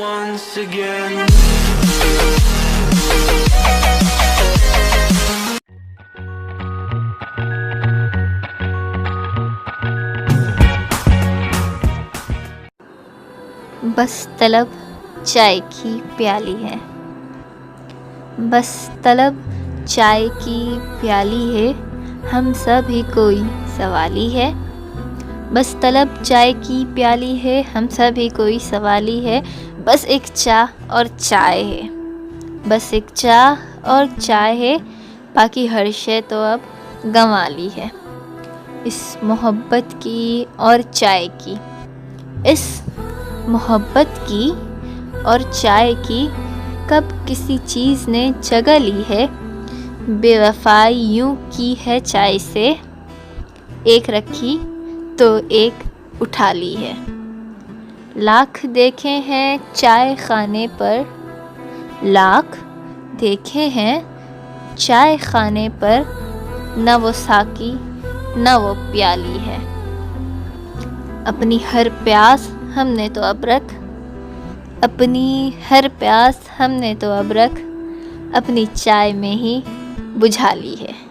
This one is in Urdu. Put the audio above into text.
once again. بس طلب چائے کی پیالی ہے، بس طلب چائے کی پیالی ہے، ہم سب ہی کوئی سوالی ہے۔ بس طلب چائے کی پیالی ہے، ہم سب ہی کوئی سوالی ہے۔ بس ایک چاہ اور چائے ہے، بس ایک چاہ اور چائے ہے، باقی ہر شے تو اب گنوا لی ہے۔ اس محبت کی اور چائے کی، اس محبت کی اور چائے کی کب کسی چیز نے جگہ لی ہے؟ بے وفائی یوں کی ہے چائے سے، ایک رکھی تو ایک اٹھا لی ہے۔ لاکھ دیکھے ہیں چائے خانے پر، لاکھ دیکھے ہیں چائے خانے پر، نہ وہ ساقی نہ وہ پیالی ہے۔ اپنی ہر پیاس ہم نے تو اب رکھ، اپنی ہر پیاس ہم نے تو اب رکھ، اپنی چائے میں ہی بجھا لی ہے۔